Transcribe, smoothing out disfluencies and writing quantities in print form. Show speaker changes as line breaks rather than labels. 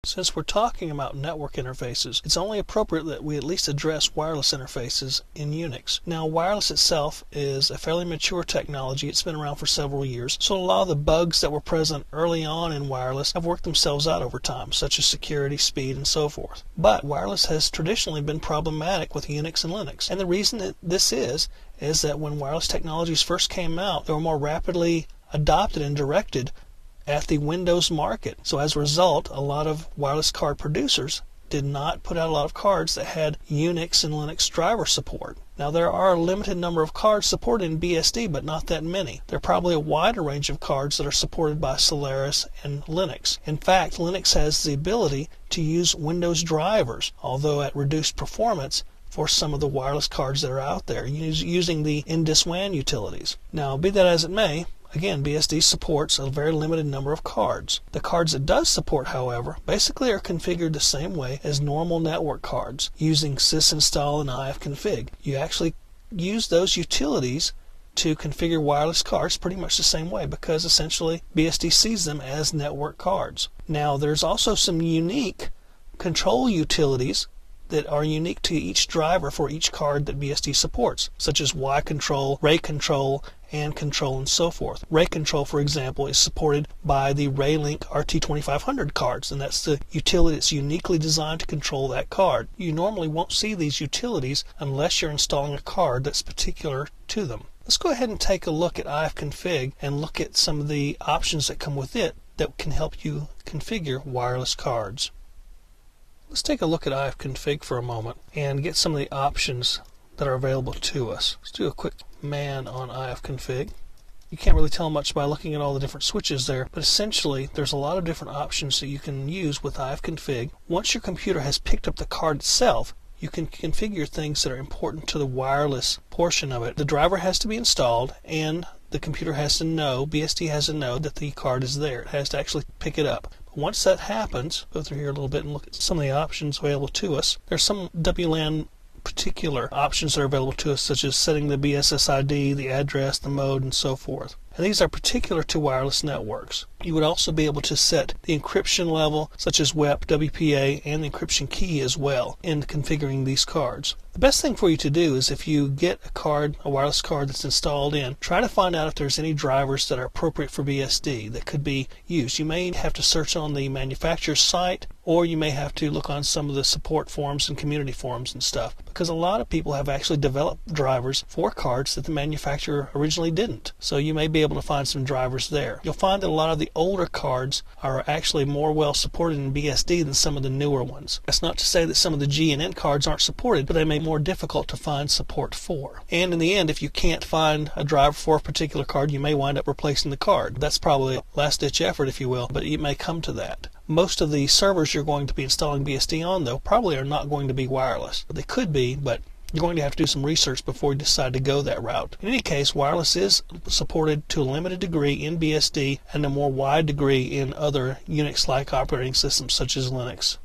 Since we're talking about network interfaces, it's only appropriate that we at least address wireless interfaces in Unix. Now, wireless itself is a fairly mature technology. It's been around for several years, so a lot of the bugs that were present early on in wireless have worked themselves out over time, such as security, speed, and so forth. But wireless has traditionally been problematic with Unix and Linux, and the reason that this is that when wireless technologies first came out, they were more rapidly adopted and directed at the Windows market. So as a result, a lot of wireless card producers did not put out a lot of cards that had Unix and Linux driver support. Now, there are a limited number of cards supported in BSD, but not that many. There are probably a wider range of cards that are supported by Solaris and Linux. In fact, Linux has the ability to use Windows drivers, although at reduced performance, for some of the wireless cards that are out there, using the IndisWAN utilities. Now, be that as it may, again, BSD supports a very limited number of cards. The cards it does support, however, basically are configured the same way as normal network cards, using sysinstall and ifconfig. You actually use those utilities to configure wireless cards pretty much the same way, because essentially BSD sees them as network cards. Now, there's also some unique control utilities that are unique to each driver for each card that BSD supports, such as Y control, Ray control, and control, and so forth. Ray control, for example, is supported by the Raylink RT2500 cards, and that's the utility that's uniquely designed to control that card. You normally won't see these utilities unless you're installing a card that's particular to them. Let's go ahead and take a look at ifconfig and look at some of the options that come with it that can help you configure wireless cards. Let's take a look at ifconfig for a moment and get some of the options that are available to us. Let's do a quick man on ifconfig. You can't really tell much by looking at all the different switches there, but essentially there's a lot of different options that you can use with ifconfig. Once your computer has picked up the card itself, you can configure things that are important to the wireless portion of it. The driver has to be installed, and the computer has to know, BSD has to know that the card is there. It has to actually pick it up. Once that happens, go through here a little bit and look at some of the options available to us. There's some WLAN particular options that are available to us, such as setting the BSSID, the address, the mode, and so forth. And these are particular to wireless networks. You would also be able to set the encryption level, such as WEP, WPA, and the encryption key as well in configuring these cards. The best thing for you to do is, if you get a wireless card that's installed in, try to find out if there's any drivers that are appropriate for BSD that could be used. You may have to search on the manufacturer's site, or you may have to look on some of the support forums and community forums and stuff, because a lot of people have actually developed drivers for cards that the manufacturer originally didn't. So you may be able to find some drivers there. You'll find that a lot of the older cards are actually more well supported in BSD than some of the newer ones. That's not to say that some of the G and N cards aren't supported, but they may be more difficult to find support for. And in the end, if you can't find a driver for a particular card, you may wind up replacing the card. That's probably a last-ditch effort, if you will, but it may come to that. Most of the servers you're going to be installing BSD on, though, probably are not going to be wireless. They could be, but you're going to have to do some research before you decide to go that route. In any case, wireless is supported to a limited degree in BSD and a more wide degree in other Unix-like operating systems such as Linux.